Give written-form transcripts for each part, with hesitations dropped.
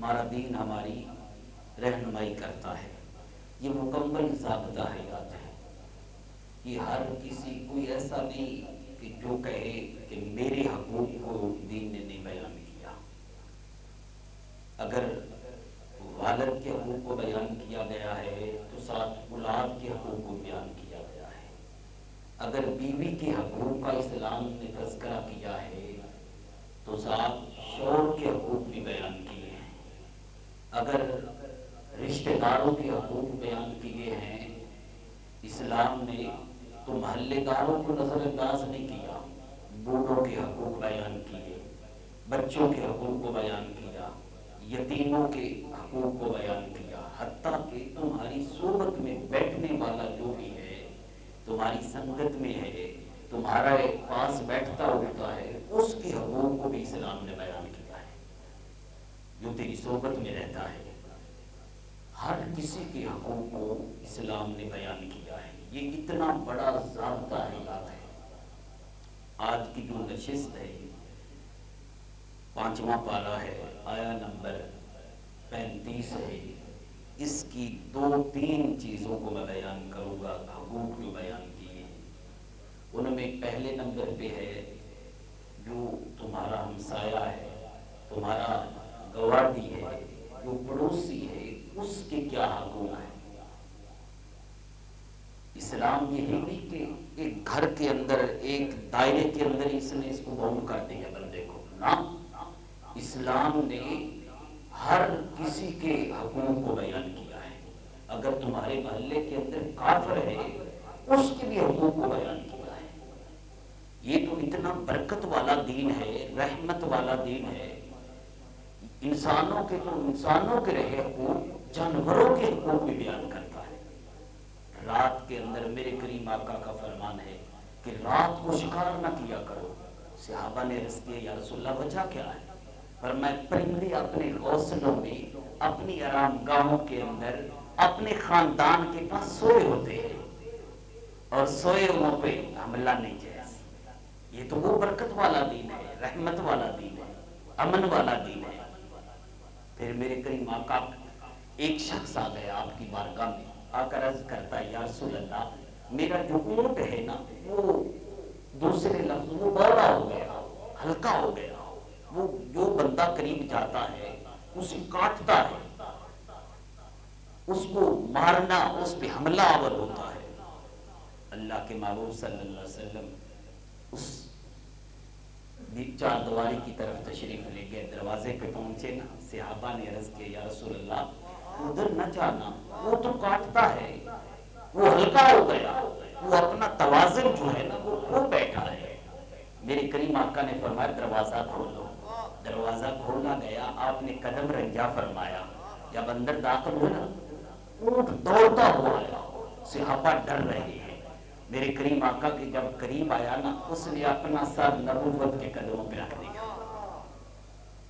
ہمارا دین ہماری رہنمائی کرتا ہے، یہ مکمل ضابطہ حیات ہے۔ یہ ہر کسی کوئی ایسا نہیں کہ جو کہے کہ میرے حقوق کو دین نے نہیں بیان کیا۔ اگر والد کے حقوق کو بیان کیا گیا ہے تو ساتھ اولاد کے حقوق کو بیان کیا گیا ہے۔ اگر بیوی کے حقوق کا اسلام نے تذکرہ کیا ہے تو ساتھ شوہر کے حقوق بھی بیان کیے ہیں۔ اگر رشتہ داروں کے حقوق بیان کیے ہیں اسلام نے تو محلے داروں کو نظر انداز نہیں کیا، بوڑھوں کے حقوق بیان کیے، بچوں کے حقوق کو بیان کیا، یتیموں کے حقوق کو بیان کیا، حتیٰ کہ تمہاری صحبت میں بیٹھنے والا جو بھی ہے، تمہاری سنگت میں ہے، تمہارا پاس بیٹھتا اٹھتا ہے، اس کے حقوق کو بھی اسلام نے بیان کیا ہے۔ جو تیری صحبت میں رہتا ہے، ہر کسی کے حقوق کو اسلام نے بیان کیا ہے۔ یہ اتنا بڑا ضابطہ حیات ہے۔ آج کی جو نشست ہے 5واں پارہ ہے، آیا نمبر 35 ہے، اس کی 2-3 چیزوں کو میں بیان کروں گا، حقوق جو بیان کیے ہیں ان میں پہلے نمبر پہ ہے جو تمہارا ہمسایہ ہے، تمہارا گوادی ہے، جو پڑوسی ہے، اس کے کیا حقوق ہیں۔ اسلام یہ نہیں کہ ایک گھر کے اندر ایک دائرے کے اندر اس نے اس کو باؤنڈ کر دیا بندے کو، نہ، اسلام نے ہر کسی کے حقوق کو بیان کیا ہے۔ اگر تمہارے محلے کے اندر کافر ہے اس کے بھی حقوق کو بیان کیا ہے۔ یہ تو اتنا برکت والا دین ہے، رحمت والا دین ہے۔ انسانوں کے تو انسانوں کے رہے حقوق، جانوروں کے حقوق بھی بیان کرتا ہے۔ رات کے اندر میرے کریم آقا کا فرمان ہے کہ رات کو شکار نہ کیا کرو۔ صحابہ نے عرض کیا یا رسول اللہ وجہ کیا ہے؟ فرمایا پرندے اپنے گھونسلوں میں، اپنی آرام گاہوں کے اندر، اپنے خاندان کے پاس سوئے ہوتے ہیں اور سوئے ہوں پہ حملہ نہیں جائز۔ یہ تو وہ برکت والا دین ہے، رحمت والا دین ہے، امن والا دین ہے۔ پھر میرے کریم آقا، ایک شخص آ گیا آپ کی بارگاہ میں، آ کر عرض کرتا ہے یا رسول اللہ میرا جو اونٹ ہے نا وہ دوسرے لفظ وہ بوڑھا ہو گیا، ہلکا ہو گیا، وہ جو بندہ قریب جاتا ہے اسے کاٹتا ہے، اس کو مارنا، اس پہ حملہ آور ہوتا ہے۔ اللہ کے محبوب صلی اللہ علیہ وسلم اس چار دیواری کی طرف تشریف لے گئے، دروازے پہ پہنچے نا، صحابہ نے عرض کیا یا رسول اللہ ادھر نہ جانا، وہ تو کاٹتا ہے، وہ ہلکا ہو گیا، وہ اپنا توازن جو ہے نا وہ کھو بیٹھا ہے۔ میرے کریم آقا نے فرمایا دروازہ کھولو۔ دروازہ کھولا گیا، آپ نے قدم رنجا فرمایا، جب اندر داخل ہوا نا اونٹ دوڑتا ہوا آیا، صحابہ ڈر رہے ہیں۔ میرے کریم آقا کے جب قریب آیا نا اس نے اپنا سر نبوت کے قدموں پہ رکھ دیا،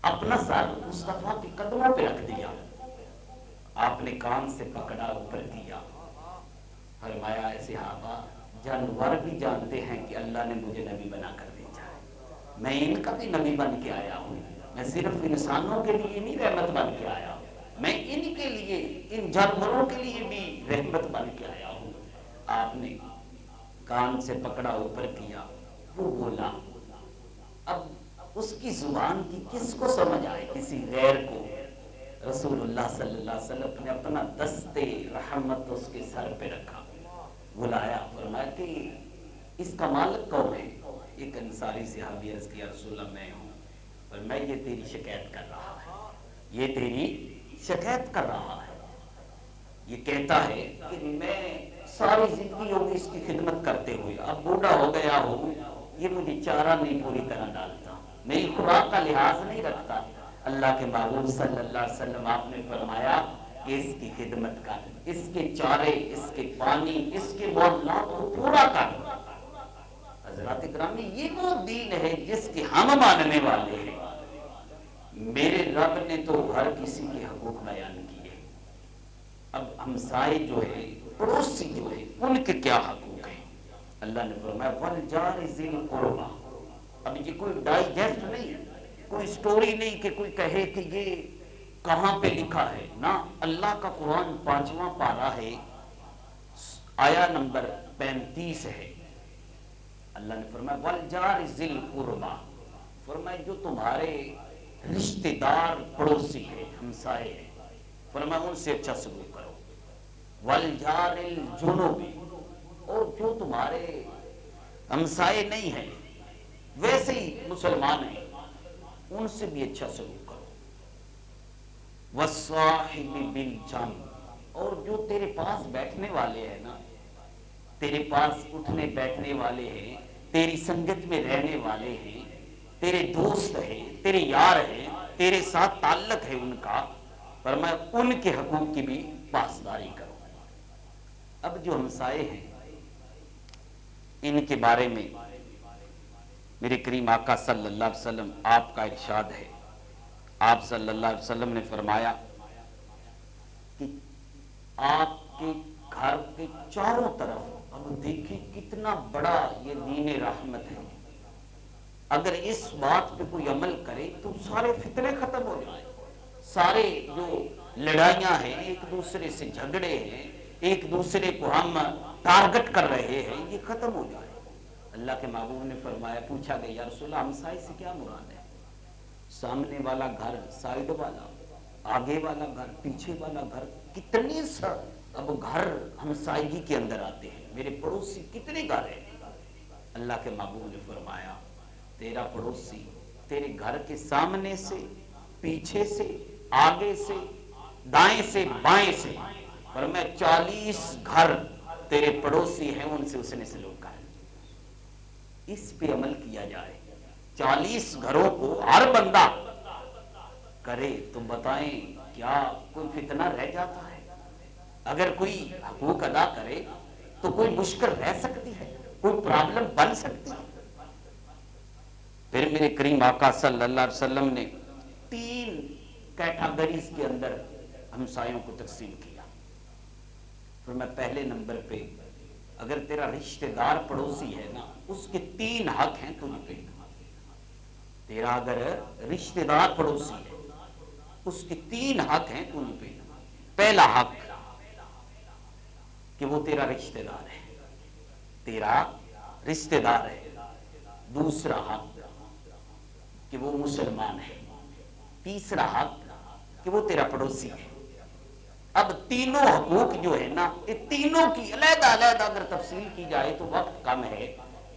اپنا سر مصطفیٰ کے قدموں پہ رکھ دیا۔ آپ نے کان سے پکڑا، اوپر کیا، فرمایا اے صحابہ جانور بھی جانتے ہیں کہ اللہ نے مجھے نبی بنا کر بھیجا ہے، میں ان کا بھی نبی بن کے آیا ہوں، میں صرف انسانوں کے لیے نہیں رحمت بن کے آیا ہوں، میں ان کے لیے، ان جانوروں کے لیے بھی رحمت بن کے آیا ہوں۔ آپ نے کان سے پکڑا، اوپر کیا، وہ بولا۔ اب اس کی زبان کی کس کو سمجھ آئے؟ کسی غیر کو۔ رسول اللہ صلی اللہ علیہ وسلم نے اپنا دستے رحمت اس کے سر پہ رکھا، بلایا، فرمایا کہ اس کا مالک کون ہے؟ ایک انصاری صحابی عرض کیا رسول اللہ میں ہوں، اور میں یہ تیری شکایت کر رہا ہے، یہ تیری شکایت کر رہا ہے، یہ کہتا ہے کہ میں ساری زندگی ہوگی اس کی خدمت کرتے ہوئے، اب بوڑھا ہو گیا ہوں، یہ مجھے چارہ نہیں پوری طرح ڈالتا، میری خوراک کا لحاظ نہیں رکھتا۔ اللہ کے محبوب صلی اللہ علیہ وسلم آپ نے فرمایا کہ اس کی خدمت کر، اس کے چارے، اس کے پانی، اس کے معاملات کو پورا کر۔ حضرات گرامی یہ وہ دین ہے جس کے ہم ماننے والے ہیں۔ میرے رب نے تو ہر کسی کے حقوق بیان کیے، اب ہمسائے جو ہے، پڑوسی جو ہے، ان کے کیا حقوق ہیں؟ اللہ نے فرمایا وَالْجَارِ ذِي الْقُرْبَى۔ اب یہ کوئی ڈائجسٹ نہیں، کوئی سٹوری نہیں کہ کوئی کہے کہ یہ کہاں پہ لکھا ہے نا؟ اللہ کا قرآن 5واں پارہ ہے، آیا نمبر 35 ہے۔ اللہ نے فرمایا والجار ذی القربیٰ، فرمایا جو تمہارے رشتہ دار پڑوسی ہے، ہمسائے ہیں، فرمایا ان سے اچھا سلوک کرو۔ والجار الجنوب، اور جو تمہارے ہمسائے نہیں ہیں ویسے ہی مسلمان ہیں، ان سے بھی اچھا سلوک کرو۔ والصاحب بالجنب، اور جو تیرے پاس بیٹھنے والے ہیں نا، تیرے پاس اٹھنے بیٹھنے والے ہیں، تیری سنگت میں رہنے والے ہیں، تیرے دوست ہیں، تیرے یار ہیں، تیرے ساتھ تعلق ہے ان کا، فرمایا ان کے حقوق کی بھی پاسداری کرو۔ اب جو ہمسائے ہیں ان کے بارے میں میرے کریم آقا صلی اللہ علیہ وسلم آپ کا ارشاد ہے، آپ صلی اللہ علیہ وسلم نے فرمایا کہ آپ کے گھر کے چاروں طرف، اب دیکھیں کتنا بڑا یہ دین رحمت ہے، اگر اس بات پہ کوئی عمل کرے تو سارے فتنے ختم ہو جائیں، سارے جو لڑائیاں ہیں، ایک دوسرے سے جھگڑے ہیں، ایک دوسرے کو ہم ٹارگٹ کر رہے ہیں، یہ ختم ہو جائے۔ اللہ کے محبوب نے فرمایا، پوچھا گیا یا رسول اللہ ہمسائے سے کیا مراد ہے؟ سامنے والا گھر، سائیڈ والا، آگے والا گھر، پیچھے والا گھر، کتنے سا اب گھر ہمسائیگی کے اندر آتے ہیں، میرے پڑوسی کتنے گھر ہیں؟ اللہ کے محبوب نے فرمایا تیرا پڑوسی تیرے گھر کے سامنے سے، پیچھے سے، آگے سے، دائیں سے، بائیں سے، فرمایا 40 گھر تیرے پڑوسی ہیں، ان سے اس نے سلوک کر، اس پہ عمل کیا جائے، 40 گھروں کو ہر بندہ کرے تو بتائیں کیا کوئی فتنہ رہ جاتا ہے؟ اگر کوئی حقوق ادا کرے تو کوئی مشکل رہ سکتی ہے، کوئی پرابلم بن سکتی ہے؟ پھر میرے کریم آقا صلی اللہ علیہ وسلم نے 3 کیٹاگریز کے اندر ہمسایوں کو تقسیم کیا۔ پھر میں پہلے نمبر پہ، اگر تیرا رشتہ دار پڑوسی ہے نا، اس کے 3 حق ہیں تجھ پہ۔ تیرا اگر رشتہ دار پڑوسی ہے اس کے 3 حق ہیں تجھ پہ۔ پہلا حق کہ وہ تیرا رشتہ دار ہے، تیرا رشتہ دار ہے۔ دوسرا حق کہ وہ مسلمان ہے۔ تیسرا حق کہ وہ تیرا پڑوسی ہے۔ اب تینوں حقوق جو ہے نا، یہ تینوں کی علیحدہ علیحدہ اگر تفصیل کی جائے تو وقت کم ہے،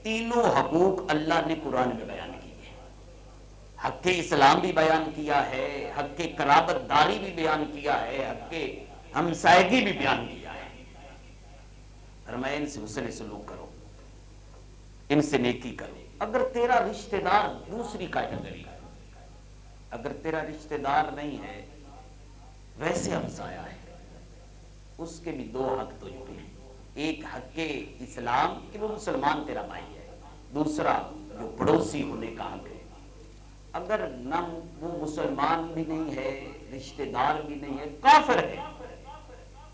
تینوں حقوق اللہ نے قرآن میں بیان کی ہے۔ حق اسلام بھی بیان کیا ہے، حق قرابت داری بھی بیان کیا ہے، حق ہمسائیگی بھی بیان کیا ہے۔ فرمایا ان سے حسن سلوک کرو، ان سے نیکی کرو۔ اگر تیرا رشتہ دار، دوسری کیٹیگری، اگر تیرا رشتہ دار نہیں ہے ویسے ہمسایہ ہے، اس کے بھی 2 حق تجھ پہ ہیں۔ ایک حق اسلام کہ وہ مسلمان تیرا بھائی ہے، دوسرا جو پڑوسی ہونے کا حق ہے۔ اگر نہ وہ مسلمان بھی نہیں ہے، رشتہ دار بھی نہیں ہے، کافر ہے،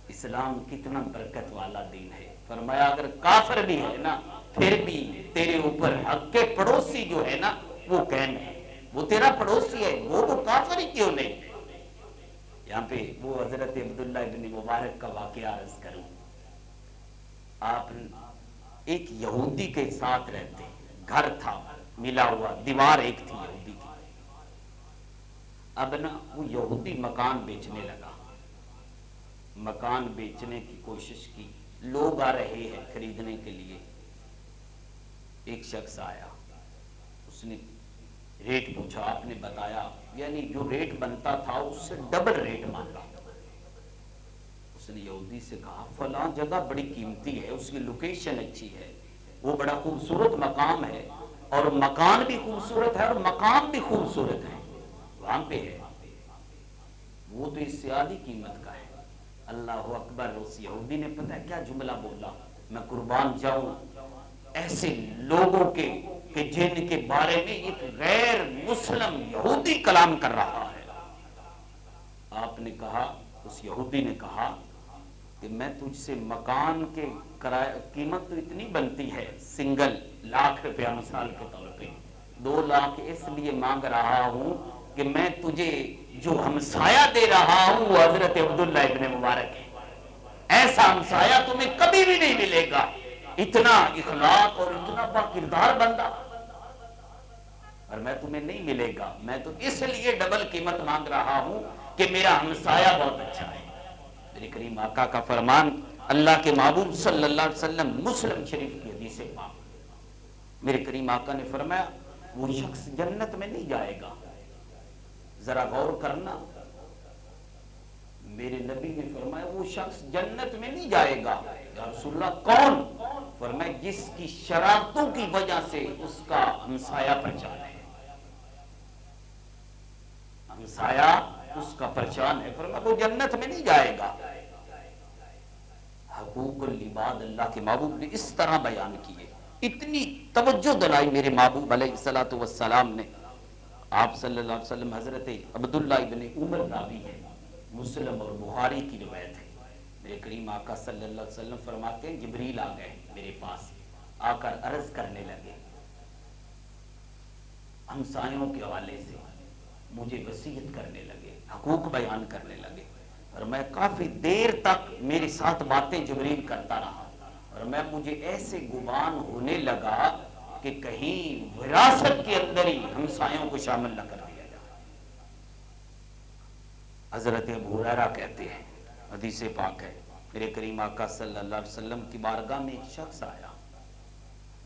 اسلام کتنا برکت والا دین ہے، فرمایا اگر کافر بھی ہے نا پھر بھی تیرے اوپر حق کے پڑوسی جو ہے نا وہ قائم ہے، وہ تیرا پڑوسی ہے، وہ کافر ہی کیوں نہیں۔ یہاں پہ وہ حضرت عبداللہ ابن مبارک کا واقعہ عرض کروں۔ آپ ایک یہودی کے ساتھ رہتے، گھر تھا ملا ہوا، دیوار ایک تھی یہودی کی۔ اب نا وہ یہودی مکان بیچنے لگا، مکان بیچنے کی کوشش کی، لوگ آ رہے ہیں خریدنے کے لیے۔ ایک شخص آیا، اس نے ریٹ پوچھا، آپ نے بتایا، یعنی جو ریٹ بنتا تھا اس سے ڈبل ریٹ مانگا۔ اس نے یہودی سے کہا فلاں جگہ بڑی قیمتی ہے، اس کی لوکیشن اچھی ہے، وہ بڑا خوبصورت مقام ہے، اور مکان بھی خوبصورت ہے اور مقام بھی خوبصورت ہے، وہاں پہ ہے، وہ تو اس سے آدھی قیمت کا ہے۔ اللہ اکبر۔ اس یہودی نے پتہ ہے کیا جملہ بولا؟ میں قربان جاؤں ایسے لوگوں کے کہ جن کے بارے میں ایک غیر مسلم یہودی کلام کر رہا ہے۔ آپ نے کہا، اس یہودی نے کہا کہ میں تجھ سے مکان کے قیمت تو اتنی بنتی ہے، سنگل ₹1,00,000 مثال کے طور پہ، 2 لاکھ اس لیے مانگ رہا ہوں کہ میں تجھے جو ہمسایہ دے رہا ہوں وہ حضرت عبداللہ ابن مبارک ہے. ایسا ہمسایہ تمہیں کبھی بھی نہیں ملے گا، اتنا اخلاق اور اتنا با کردار بندہ، اور میں تمہیں نہیں ملے گا. میں تو اس لیے ڈبل قیمت مانگ رہا ہوں کہ میرا ہمسایہ بہت اچھا ہے. میرے کریم آقا کا فرمان، اللہ کے محبوب صلی اللہ علیہ وسلم، مسلم شریف کی حدیث پاک، میرے کریم آقا نے فرمایا وہ شخص جنت میں نہیں جائے گا. ذرا غور کرنا، میرے نبی نے فرمایا وہ شخص جنت میں نہیں جائے گا. یا رسول اللہ کون؟ فرمایا جس کی شرارتوں کی وجہ سے اس کا ہمسایہ پہچان ہے. ہمسایہ اس کا پہچان ہے، فرمایا وہ جنت میں نہیں جائے گا. حقوق العباد اللہ کے محبوب نے اس طرح بیان کیے، اتنی توجہ دلائی میرے محبوب علیہ الصلوۃ والسلام نے. آپ صلی اللہ علیہ وسلم، حضرت عبداللہ ابن عمر راوی ہے، مسلم اور بخاری کی روایت ہے. میرے کریم آقا صلی اللہ علیہ وسلم فرماتے ہیں جبریل آ گئے میرے پاس، آ کر عرض کرنے لگے ہمسایوں کے حوالے سے، مجھے وصیت کرنے لگے، حقوق بیان کرنے لگے. اور میں کافی دیر تک میرے ساتھ باتیں جبریل کرتا رہا، اور مجھے ایسے گمان ہونے لگا کہ کہیں وراثت کے اندر ہی ہمسایوں کو شامل نہ کر دیا جائے. حضرت ابو ہریرہ کہتے ہیں، حدیث پاک ہے، میرے کریم آقا صلی اللہ علیہ وسلم کی بارگاہ میں ایک شخص آیا.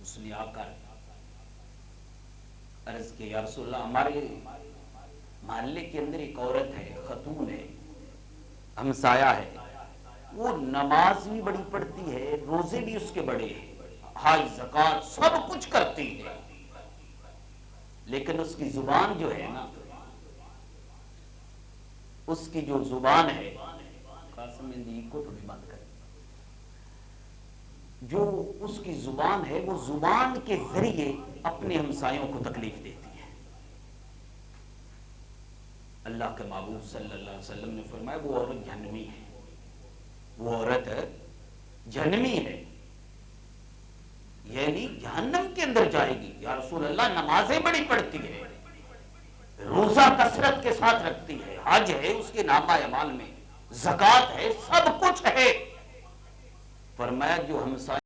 اس نے آ کر عرض کیا یا رسول اللہ، ہمارے محلے کے اندر ایک عورت ہے، خاتون ہے، ہمسایہ ہے، وہ نماز بھی بڑی پڑھتی ہے، روزے بھی اس کے بڑے ہیں، حج زکوٰۃ سب کچھ کرتی ہے، لیکن اس کی زبان جو ہے نا، اس کی جو زبان ہے، جو اس کی زبان ہے، وہ زبان کے ذریعے اپنے ہمسایوں کو تکلیف دیتی ہے. اللہ کے محبوب صلی اللہ علیہ وسلم نے فرمایا وہ عورت جہنمی ہے، وہ عورت جہنمی ہے، یعنی جہنم کے اندر جائے گی. یا رسول اللہ نمازیں بڑی پڑھتی ہے، روزہ کثرت کے ساتھ رکھتی ہے، حج ہے اس کے نامہ اعمال میں، زکوٰۃ ہے، سب کچھ ہے. فرمایا جو ہمسایہ